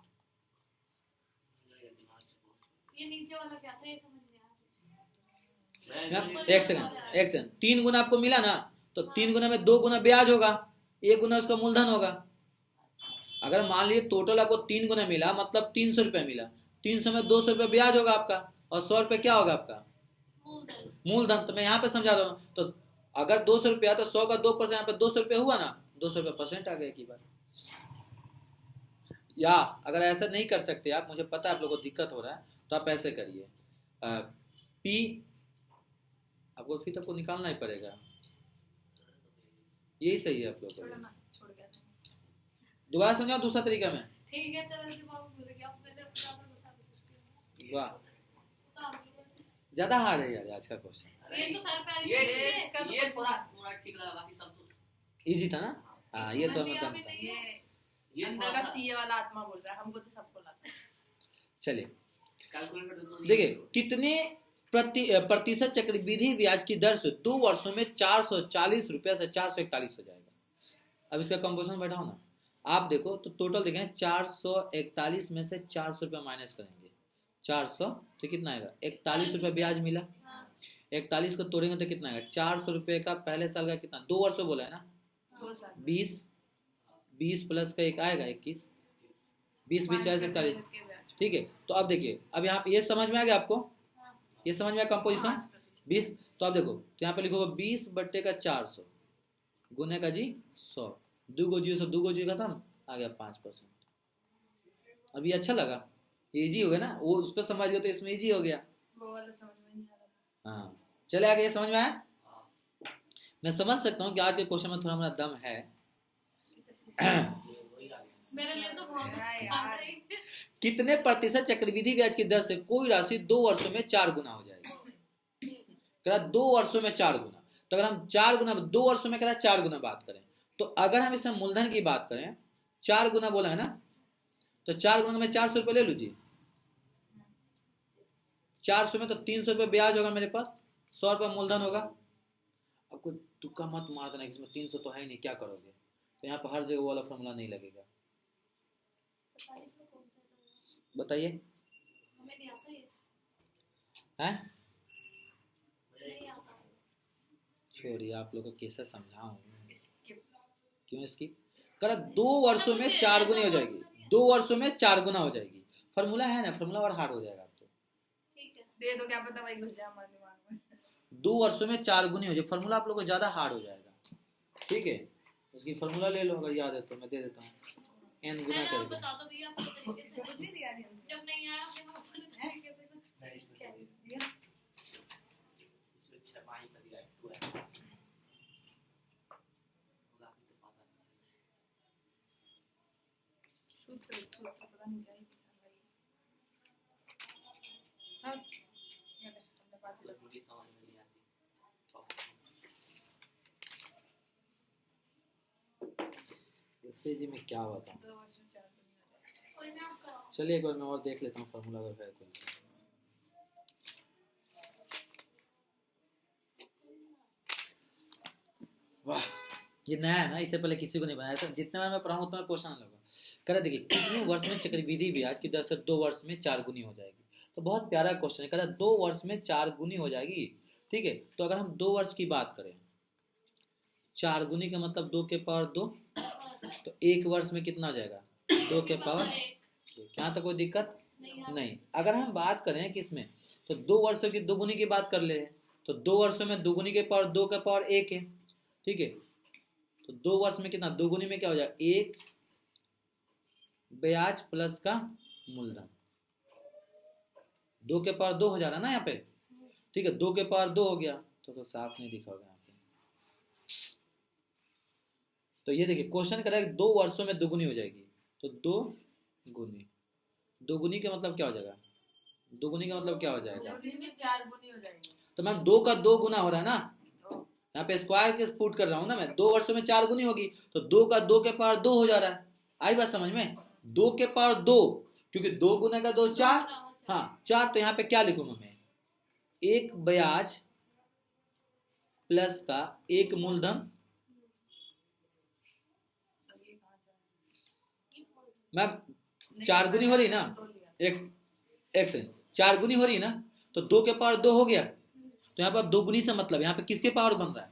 ये नीचे वाला क्या था ये समझ नहीं आया। एक सेकंड 3 गुना आपको मिला ना, तो 3 गुना में 2 गुना ब्याज होगा, 1 गुना उसका मूलधन होगा। अगर मान लीजिए टोटल आपको 3 गुना मिला मतलब 300 रुपया मिला, 300 में 200 रुपया ब्याज होगा आपका, और 100 रुपया क्या होगा आपका मूलधन। तो मैं यहाँ पे समझा रहा हूँ, तो अगर 200 रुपया तो 100 का 2% यहाँ पे 200 रुपया हुआ ना, 200 रुपया परसेंट आ गया की बार। या अगर ऐसा नहीं कर सकते आप, मुझे पता है आप लोगों को दिक्कत हो रहा है, तो आप ऐसे करिए P आपको फिर आपको निकालना ही पड़ेगा, यही सही है आप लोगों को। दोबारा समझाओ दूसरा तरीका में, ठीक है चलो दिमाग भूल गया पहले अपना बता दो। वाह ज्यादा हार्ड है यार आज का क्वेश्चन, ये तो सर पे ये थोड़ा ठीक लगा, बाकी सब तो इजी था ना। हाँ ये तो हमें कम था। ये अंदर का सीए वाला आत्मा बोल रहा है, हमको तो सबको लगता है। चलिए कैलकुलेटर तो देखिए कितने प्रतिशत चक्रवृद्धि ब्याज की दर से 2 वर्षों में 440 रुपया से 441 हो जाएगा। अब इसका कंपोजिशन बैठाओ ना, आप देखो तो टोटल देखें 441 में से 400 रुपया माइनस करेंगे 400 तो कितना आएगा 41 रुपया ब्याज मिला, 41 को तोड़ेंगे तो कितना आएगा 400 रुपये का पहले साल का कितना 2 वर्षों बोला है ना 20 प्लस का एक आएगा 21, 20 20 40 41, ठीक है। तो अब देखिए अब यहाँ पे ये समझ में आ गया आपको, ये समझ में आया कंपोजिशन 20। तो अब देखो तो यहाँ पे लिखोगे 20 बट्टे का 400 गुने का जी 100, 2 गो जीरो से 2 गो जीरो खत्म आ गया 5%, अभी अच्छा लगा, इजी हो गया ना, वो उस पर समझ गए तो इसमें इजी हो गया। वो वाला समझ में नहीं आ रहा। हाँ चले आगे, ये समझ में आया। हाँ, मैं समझ सकता हूँ कि आज के क्वेश्चन में थोड़ा मेरा दम है। ये वही आ गया। मेरे लिए तो बहुत यार। आसान है। कितने प्रतिशत चक्रवृद्धि ब्याज की दर से कोई राशि 2 वर्षों में 4 गुना हो जाएगी। कह 2 वर्षों में 4 गुना, तो अगर हम 4 गुना 2 वर्षों में कह 4 गुना बात करें, तो अगर हम इसमें मूलधन की बात करें 4 गुना बोला है ना, तो 4 गुना में 400 रुपये ले लीजिए, 400 में तो 300 रुपये ब्याज होगा मेरे पास, 100 रुपये मूलधन होगा। अब कोई तुक्का मत मार देना, इसमें 300 तो है ही नहीं, क्या करोगे, तो यहाँ पर हर जगह वो वाला फॉर्मूला नहीं लगेगा। पता नहीं इसमें कौन सा है। बताइए हमें नहीं आता ये, हैं। नहीं आता। छोड़िए, आप लोग को कैसे समझाऊं, Skip। क्यों इसकी कर 2 वर्षों में 4 गुनी हो जाएगी, 2 वर्षों में 4 गुना हो जाएगी। फॉर्मूला है ना, फॉर्मूला और हार्ड हो जाएगा आपको। ठीक है। दे दो, क्या पता वही घुस जाए हमारे दिमाग में। 2 वर्षों में 4 गुनी हो जाए, फॉर्मूला आप लोग को ज्यादा हार्ड हो जाएगा। ठीक है, उसकी फॉर्मूला ले लो, अगर याद है तो मैं दे देता हूँ, n गुना मैंने आप करके। बता दो भैया आपको तरीके से। इसमें कुछ नहीं दिया नहीं हमने। जब नहीं आया फिर हम अपने तरीके से कुछ क्या है? दिया। इसमें 6 माही का दिया है 12 होगा भी तो पता नहीं सूत्र पता नहीं क्या ही दिखा भाई। हाँ, ये ले, हमने पाँच चला। लगा। मुझे समझ में नहीं आती। इससे जी मैं क्या बताऊँ। 2 वर्ष में 4 गुनी हो जाएगा। कोई ना आपका चलिए एक बार मैं और देख लेता हूँ फॉर्मूला अगर है कोई। वाह, ये नया है ना, इससे पहले किसी को नहीं बनाया था। जितने बार मैं पढ़ाऊँ उतना क्वेश्चन लगा। कह देखिए कितने वर्ष में चक्रवृद्धि ब्याज की दर से 2 वर्ष में 4 गुनी हो जाएगी। तो बहुत प्यारा क्वेश्चन है, कह रहा 2 वर्ष में 4 गुनी हो जाएगी। ठीक है, तो अगर हम 2 वर्ष की बात करें, 4 गुनी का मतलब 2 के पावर 2, तो 1 वर्ष में कितना हो जाएगा 2 के पावर। यहाँ तक कोई दिक्कत नहीं। अगर हम बात करें किसमें, तो 2 वर्षों की दोगुनी की बात कर ले, तो 2 वर्षों में दोगुनी के पावर 2 के पावर 1 है। ठीक है, तो 2 वर्ष में कितना, दोगुनी में क्या हो जाएगा 1 ब्याज प्लस का मूलधन, 2 के पावर 2 हो जा रहा ना यहाँ पे। ठीक है, 2 के पावर 2 हो गया, तो साफ नहीं दिखा होगा यहाँ पे। तो ये देखिए क्वेश्चन कर रहा है 2 वर्षों में दोगुनी हो जाएगी, तो 2 गुनी, दोगुनी का मतलब क्या हो जाएगा, दोगुनी का मतलब क्या हो जाएगा, 2 गुनी में 4 गुनी हो जाएगी। तो मैम 2 का 2 गुना हो रहा है ना, यहाँ पे स्क्वायर के पुट कर रहा हूँ ना मैं। 2 वर्षों में 4 गुनी होगी, तो 2 का 2 के पावर 2 हो जा रहा है। आई बात समझ में, 2 के पावर 2, क्योंकि 2 गुना का 2 4, हाँ 4, तो यहाँ पे क्या लिखूंगा मैं, 1 ब्याज प्लस का 1 मूलधन। अब ये कहाँ जाए? मैम 4 गुनी हो रही ना, दो लिया। एक्स 4 गुनी हो रही है ना, तो 2 के पावर 2 हो गया, तो यहाँ पर 2 गुनी से मतलब यहाँ पे किसके पावर बन रहा है,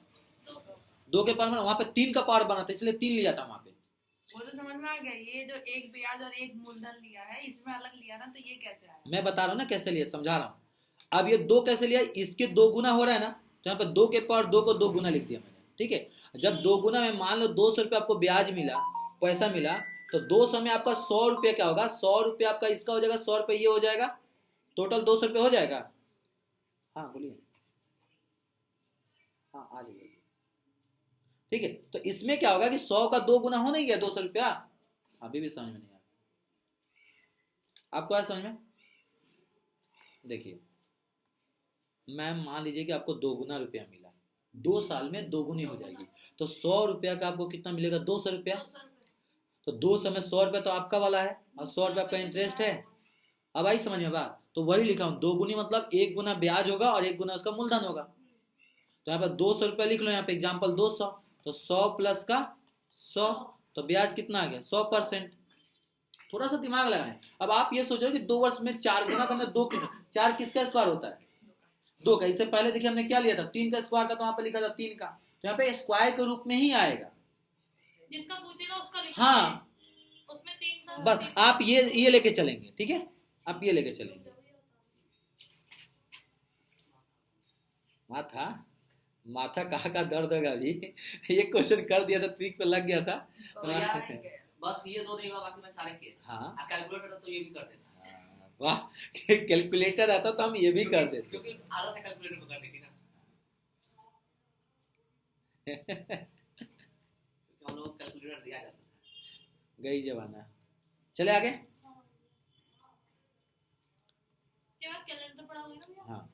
2 के पावर बना, वहां पे 3 का पावर बना था, इसलिए 3 लिया था वहां पे। वो तो समझ में आ गया। ये जो 1 ब्याज और 1 मूलधन लिया है, इसमें अलग लिया ना, तो ये कैसे आया? मैं बता रहा हूँ ना कैसे लिया, समझा रहा हूँ। अब ये 2 कैसे लिया, इसके 2 गुना हो रहा है ना, तो यहाँ पे 2 के पावर 2 को 2 गुना लिख दिया मैंने। ठीक है, जब 2 गुना में मान लो 200 रुपये आपको ब्याज मिला, पैसा मिला, तो 200 में आपका 100 रुपये क्या होगा, 100 रुपये आपका इसका हो जाएगा, 100 रुपये ये हो जाएगा, टोटल 200 रुपये हो जाएगा। हाँ बोलिए, हाँ आ जाइए। ठीक है, तो इसमें क्या होगा कि 100 का 2 गुना हो नहीं गया 200 रुपया। अभी भी समझ में नहीं आया आपको, आया समझ में। देखिए मैम मान लीजिए कि आपको 2 गुना रुपया मिला, 2 साल में 2 गुनी हो जाएगी, तो 100 रुपया का आपको कितना मिलेगा 200 रुपया, तो 200 में 100 रुपया तो आपका वाला है, और 100 रुपया आपका इंटरेस्ट है। अब आई समझ में बात, तो वही लिखा हूं, 2 गुनी मतलब 1 गुना ब्याज होगा और 1 गुना उसका मूलधन होगा। तो यहाँ पर 200 रुपया लिख लो, यहाँ पे एग्जाम्पल 200, तो 100 प्लस का 100, तो ब्याज कितना आ गया 100%। थोड़ा सा दिमाग लगाएं। अब आप ये सोचो कि 2 वर्ष में 4 गुना का मतलब 2 गुना, 4 किसका स्क्वायर होता है 2 का। इससे पहले देखिए हमने क्या लिया था, 3 का स्क्वायर था, तो वहां पे लिखा था 3 का, तो यहाँ पे स्क्वायर के रूप में ही आएगा। जिसका पूछेगा उसका लिख हाँ उसमें 3 का बस आप ये लेके चलेंगे, ठीक है, आप ये लेके चलेंगे। माथा कहाँ का दर्द होगा अभी। ये क्वेश्चन कर दिया था, ट्रिक पे लग गया था। तो यार है क्या? बस ये दो देगा, बाकी मैं सारे किए। हाँ कैलकुलेटर तो ये भी कर देता। वाह, कैलकुलेटर आता तो हम ये भी कर देते। क्योंकि आधा था कैलकुलेटर में कर देती ना, क्योंकि हम लोग कैलकुलेटर दिया जाता था। गई जमाना। चले आगे। कैलेंडर पड़ा हुआ है ना। हाँ,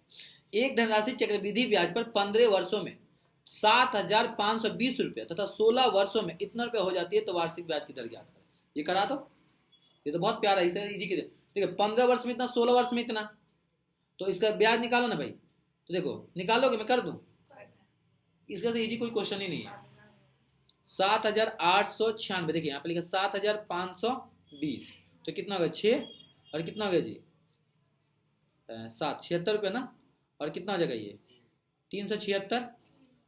एक धनराशि चक्रवृद्धि ब्याज पर 15 वर्षों में 7,520 रुपये तथा 16 वर्षों में इतना रुपये हो जाती है तो वार्षिक ब्याज की दर ज्ञात करें। ये करा दो, ये तो बहुत प्यारा है, इसे इजी की ठीक है। 15 वर्ष में इतना, 16 वर्ष में इतना, तो इसका ब्याज निकालो ना भाई। तो देखो निकालोगे, मैं कर दूं, इसका तो इजी कोई क्वेश्चन ही नहीं है। 7,896, देखिए यहाँ पे लिखा 7,520, तो कितना हो गया 6, और कितना हो गया जी 7, 76 रुपये ना, और कितना हो जाएगा ये 376,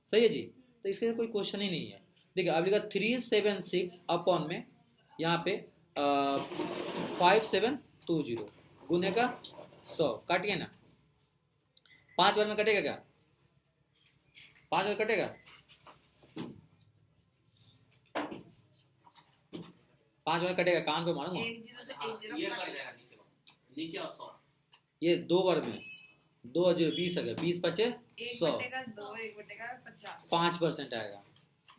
सही है जी। तो इसका कोई क्वेश्चन ही नहीं है। देखिए अब लिखा 376 अपॉन में यहाँ पे 5720 गुने का 100, काटिए ना, 5 बार में कटेगा क्या, 5 बार कटेगा, 5 बार कटेगा, कान पे मारूंगा। एक जीरो से हाँ, एक जीरो ये कट कर जाएगा नीचे और 100। ये 2 बार में 2 0 20 आ गया, 20 पचे एक 100, बटेगा 2, एक बटेगा 50। 5% आएगा।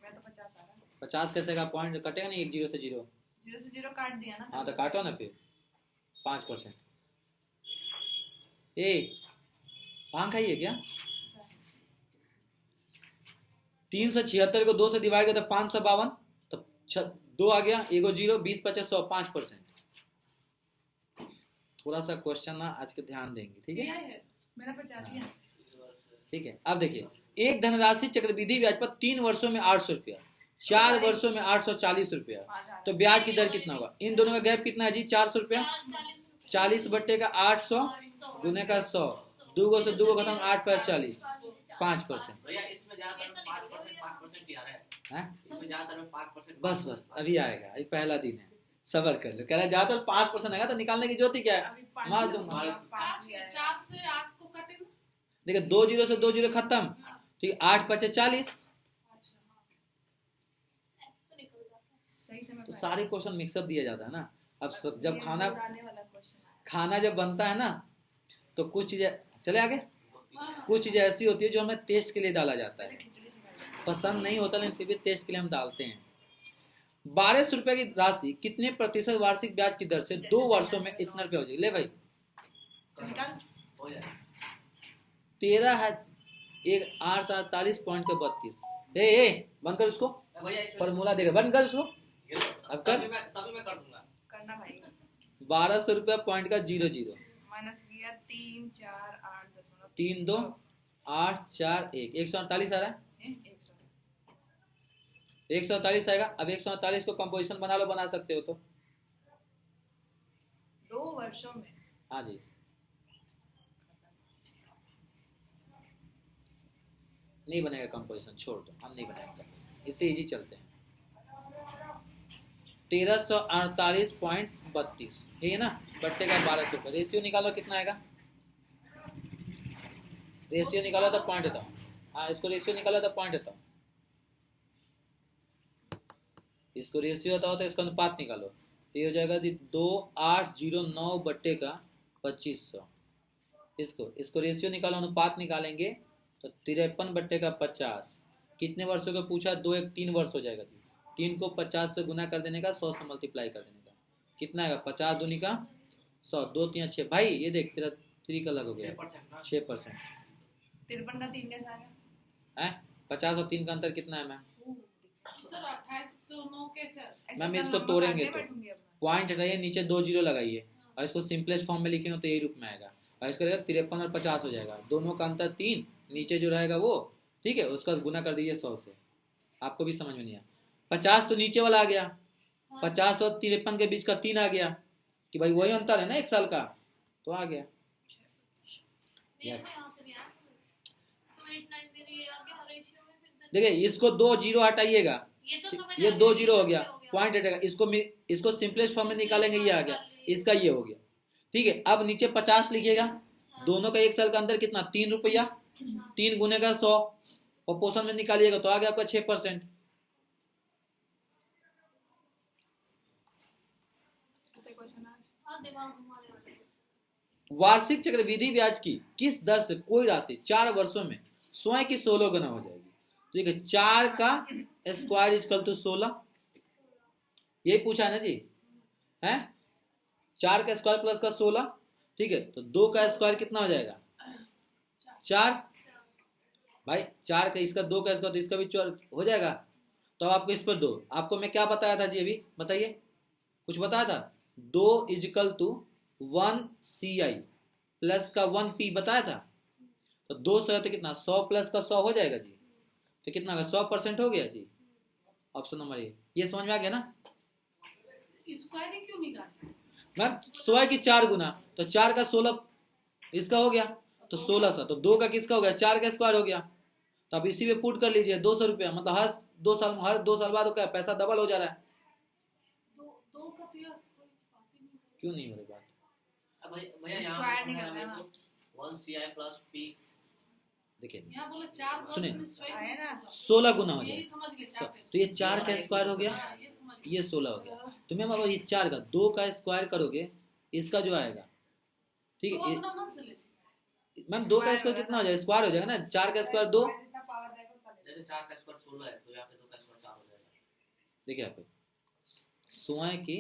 मैं तो 50 आ रहा। 50 कैसे का पॉइंट कटेगा नहीं, 1 0 से 0। जीरो से जीरो काट दिया ना। हाँ तो काटो ना फिर 5%। ए पान खाइए क्या, 376 को 2 से डिवाइड किया तो 552, तो 2 आ गया, एगो 0, 20 पचे 100, 5%। थोड़ा सा क्वेश्चन ना आज के ध्यान देंगे, ठीक है। मैंने 50 दिया। ठीक है, अब देखिए एक धनराशि चक्रवृद्धि ब्याज पर 3 वर्षों में 800 रुपया, 4 वर्षों में 840 रुपया, तो ब्याज की दर कितना होगा। इन दोनों का गैप कितना है जी 400 रुपया, 40 बट्टे का 800 गुने का 100, 2 से 2 खत्म, 8 पर 40, 5%। भैया इसमें ज्यादातर 5% ही आ रहा है। इसमें ज्यादातर 5%। बस बस अभी आएगा, अभी पहला दिन है, सबर कर लो। कह रहा है ज्यादातर 5% आएगा, तो निकालने की ज्योति क्या है, मार दूंगा। 4 से 8 को कटे ना। देखिए 2 0 से 2 0 खत्म, ठीक है, 8 पचे 40। सही से मैं तो सारे क्वेश्चन मिक्सअप दिया जाता है ना। अब जब ये खाना उड़ाने वाला क्वेश्चन आया। खाना जब बनता है ना, तो कुछ चीजें, चले आगे, कुछ चीजें ऐसी होती है जो हमें टेस्ट के लिए डाला जाता पहले है, खिचड़ी सिखाई। पसंद नहीं होता लेकिन फिर भी टेस्ट के लिए हम डालते हैं। 1200 रुपए की राशि कितने प्रतिशत वार्षिक ब्याज की दर से 2 वर्षों में इतना रुपया हो जाएगा। ले भाई निकाल। हो जाएगा। 13 है, 848.32। ए बंद कर उसको, भैया इसमें फॉर्मूला देगा, बंद कर उसको। ये लो, अब कर। तभी मैं कर दूंगा। करना भाई। 1200 रुपया पॉइंट का 00, माइनस किया 3 4 8 दशमलव 3 2 8 4 1, 148 आ रहा है, 148 आएगा। अब 148 को कंपोजिशन बना लो, बना सकते हो तो। 2 वर्षों में। हाँ जी, नहीं बनेगा कंपोजिशन, छोड़ दो, हम नहीं बनाएंगे, इससे इजी चलते हैं। 1348.32 ये ना, बट्टे का 1200 रुपये। रेशियो निकालो कितना आएगा, रेशियो निकालो तो पॉइंट बताओ। हाँ इसको रेशियो निकालो तो पॉइंट बताओ, इसको रेशियो बताओ तो इसका अनुपात निकालो, तो ये हो जाएगा 2809 बट्टे का 2500। इसको रेशियो निकालो, अनुपात निकालेंगे तो 53 बट्टे का 50। कितने वर्षों का पूछा, 2 1 3 वर्ष हो जाएगा। 3 को 50 से गुना कर देने का, 100 से मल्टीप्लाई कर देने का, कितना आएगा 50 दूनी का 100, 2 3 6। भाई ये देख तेरा 3 का अलग हो गया 6%। 53 का 3 कैसा आया है 50 और 3 का अंतर कितना है मैम। सर 2809 कैसे। मैम इसको तोड़ेंगे तो पॉइंट रहिए, नीचे 2 0 लगाइए और इसको सिंपलेस्ट फॉर्म में लिखेंगे तो यही रूप में आएगा। और इसका रहेगा 53 और 50 हो जाएगा, दोनों का अंतर 3, नीचे जो रहेगा वो, ठीक है, उसका गुना कर दीजिए 100 से। आपको भी समझ में नहीं आया, 50 तो नीचे वाला आ गया, 50 और 53 के बीच का 3 आ गया, कि भाई वही अंतर है ना 1 साल का, तो आ गया। देखिए इसको 2 0 हटाइएगा, ये 2 0 हो गया, पॉइंट हटेगा, इसको सिंपलेस्ट फॉर्म में निकालेंगे, ये आ गया, इसका ये हो गया, ठीक है। अब नीचे 50 लिखिएगा, दोनों का 1 साल का अंतर कितना 3 रुपया, 3 गुने का 100, प्रोपोर्शन में निकालिएगा तो आ गया आपका 6%। दिमाग घुमाने वाला है। वार्षिक चक्रवृद्धि ब्याज की किस दर से कोई राशि 4 वर्षों में स्वयं की 16 गुना हो जाएगी? तो देखिए 4 का स्क्वायर इक्वल टू 16, यही पूछा है ना जी, है 4 का स्क्वायर प्लस का 16, ठीक है। तो 2 का स्क्वायर कितना हो जाएगा? 4 भाई, 4 का इसका 2 का स्क्वायर तो इसका भी 4 हो जाएगा। तो अब आपको इस पर दो, आपको मैं क्या बताया था जी अभी बताइए, कुछ बताया था? 2 इजिकल टू 1 CI प्लस का 1 P बताया था। तो 200 है तो कितना 100 प्लस का 100 हो जाएगा जी, तो कितना होगा 100% हो गया जी। ऑप्शन नंबर ये समझ में आ गया ना? स्क्वायरिंग क्यों निकालते हैं? मैम 100 की 4 गुना, तो 4 का 16 इसका हो गया, तो 1600, तो 2 का किसका हो गया? 4 का स्क्वायर हो गया। तो अब इसी पे पुट कर लीजिए 200 रुपया, मतलब हर 2 साल बाद क्या पैसा डबल हो जा रहा है। दो का तो यार कोई बात ही नहीं। क्यों नहीं हो रही बात? अब भैया Square यहाँ निकलना है ना। 1 CI प्लस P, देखिए यहाँ बोला 4 वर्ष सुनिए, में स्वयं आया ना? 16 गुना हो यही जाएगा, समझ गए 4 तो ये 4 का स्क्वायर हो गया, हाँ, ये समझ गए। ये 16 हो गया। तो मैम अब ये 4 का 2 का स्क्वायर करोगे, इसका जो आएगा, ठीक तो है अपना मन से ले। मैम 2 का स्क्वायर कितना हो जाएगा? स्क्वायर हो जाएगा ना, 4 का स्क्वायर 2, जैसे 4 का स्क्वायर 16 है तो यहाँ पे 2 का स्क्वायर 4 हो जाएगा। देखिए यहाँ पे स्वयं की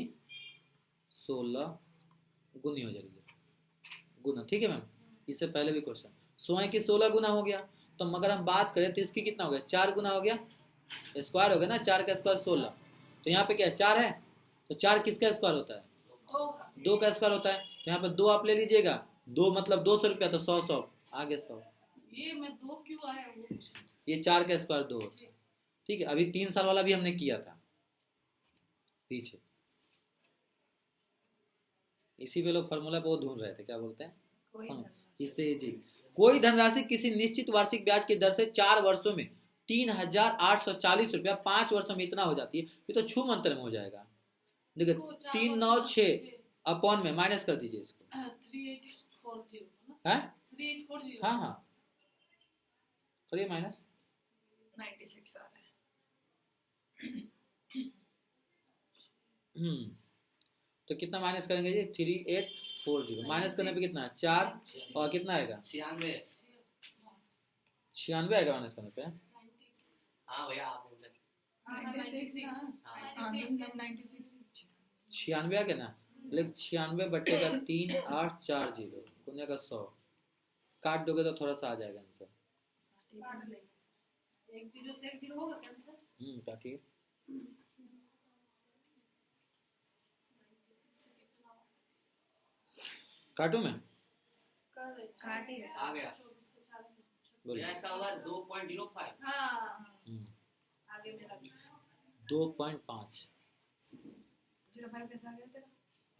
16 गुनी हो जाएगी गुना, ठीक है मैम। इससे पहले भी क्वेश्चन स्वयं की 16 गुना हो गया, तो मगर हम बात करें तो इसकी कितना हो गया? 4 गुना हो गया, स्क्वायर हो गया ना, 4 का स्क्वायर 16, तो यहाँ पे क्या 4 है, तो 4 किसका स्क्वायर होता है? 2 का स्क्वायर होता है, तो यहाँ पे 2 आप ले लीजिएगा, 2 मतलब 200 रुपया, तो 100 आगे 100, ये मैं 2 क्यों आया वो पूछ रही हूँ। ये 4 का स्क्वायर 2 होता है, ठीक है। अभी 3 साल वाला भी हमने किया था पीछे, इसी पे लोग फॉर्मूला बहुत ढूंढ रहे थे, क्या बोलते हैं इससे जी। कोई धनराशि किसी निश्चित वार्षिक ब्याज की दर से 4 वर्षों में 3,840 रुपया 5 वर्षों में इतना हो जाती है, ये तो छू मंत्र में हो जाएगा। देखिए इसको 3 9 6 अपॉन में माइनस कर दीजिए इसको, 3840 है 3840। हाँ हाँ करिए माइनस, 96 आ रहा है। तो कितना माइनस करेंगे जी? 3840 माइनस करने पे कितना 4 और कितना आएगा? 96। 96 आएगा माइनस करने पे। हाँ भैया आप बोल रहे 96 हाँ। 96 आ गया ना, लेकिन 96 बटे का 3840 गुने का 100 काट दोगे तो थोड़ा सा आ जाएगा आंसर। एक 0 से 1 0 होगा कैंसर। काटिए, काटू मैं आ गया बोलिए। भैया, इसका होगा 2.05। हाँ हम्म, आगे मेरा 2.5 05 कैसा आ गया तेरा?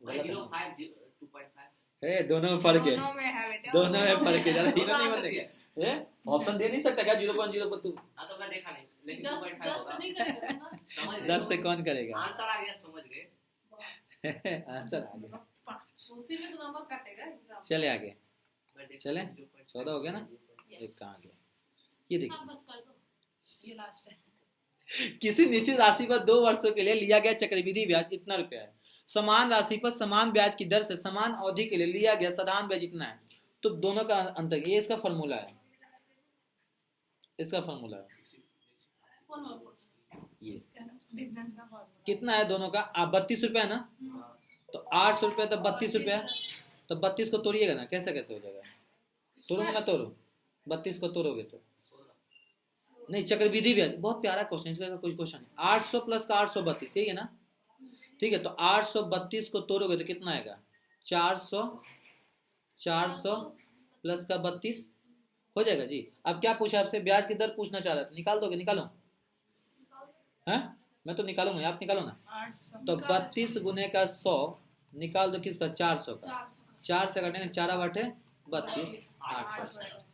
भाई 0.5 2.5 है, दोनों में फर्क है, दोनों में है बेटा, दोनों में फर्क है, जरा दोनों हीरो नहीं आ बनने सकती के है। ऑप्शन दे नहीं सकता क्या? 0.0 पर तू हाँ तो मैं देखा नहीं, लेकिन 10 2.5 10 से होगा। नहीं करेगा ना। समझ गए? 10 से कौन करेगा? आंसर आ गया, समझ गए। आंसर आ गया। उसी में तो नंबर काटेगा एग्जाम। चले आगे, मैं देखा चले 0.5 14 हो गया ना, एक कहाँ गया ये हाँ देखिए। बस कर दो। ये लास्ट है। किसी निश्चित राशि पर 2 वर्षों के लिए लिया गया चक्रवृद्धि ब्याज इतना रुपया है, समान राशि पर समान ब्याज की दर से समान अवधि के लिए लिया गया साधारण ब्याज इतना है, तो दोनों का अंतर, ये इसका फॉर्मूला है, इसका फॉर्मूला है कौन और ये। डिफरेंस का फॉर्मूला कितना है दोनों का? 32 रुपया ना, तो 800 रुपया तो 32 रुपया, तो 32 को तोड़िएगा ना, कैसे कैसे हो जाएगा? तोड़ोगे ना, तोड़ो 32 को तोड़ोगे तो नहीं, चक्रवृद्धि ब्याज बहुत प्यारा क्वेश्चन, इसका कोई क्वेश्चन नहीं। 800 प्लस का 832 यही है ना, ठीक है। तो 832 को तोड़ोगे तो कितना आएगा? 400 प्लस का 32 हो जाएगा जी। अब क्या पूछा आपसे? ब्याज की दर पूछना चाह रहा था, निकाल दोगे? निकालो हैं, मैं तो निकालूंगा, आप निकालो ना। 800 तो 32 गुने का 100 निकाल दो, किसका? 400 का। 4 से कटेंगे 4 बटे 32 8%।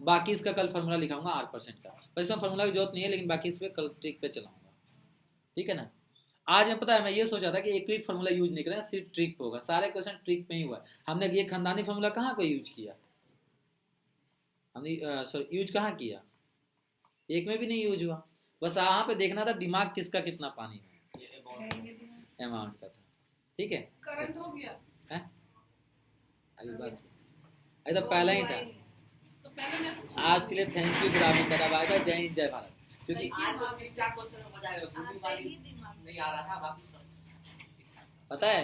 बाकी इसका कल फॉर्मूला लिखाऊंगा 8% का, पर इसमें फॉर्मूला की जरूरत नहीं है, लेकिन बाकी इस पे कल ट्रिक पे चलाऊंगा, ठीक है ना। आज मैं पता है मैं ये सोचा था कि एक भी फॉर्मूला यूज नहीं करेंगे, सिर्फ ट्रिक पे होगा, सारे क्वेश्चन ट्रिक पे ही हुआ है। हमने ये खानदानी फॉर्मूला कहाँ कोई यूज किया? हमने सॉरी यूज कहाँ किया? एक में भी नहीं यूज हुआ। बस यहाँ पे देखना था दिमाग किसका कितना पानी में ये बहुत अमाउंट का था, ठीक है, करंट हो गया हैं? अभी बस अरे तो पहला ही था। तो पहले मैं तो सुन आज के लिए thank you, good bye bye, जय हिंद जय भारत। क्योंकि सही आज तो 3-4 क्वेश्चन हो जाएगा, आते वाली ही दिमाग में। नहीं आ रहा था, बाकी सब पता है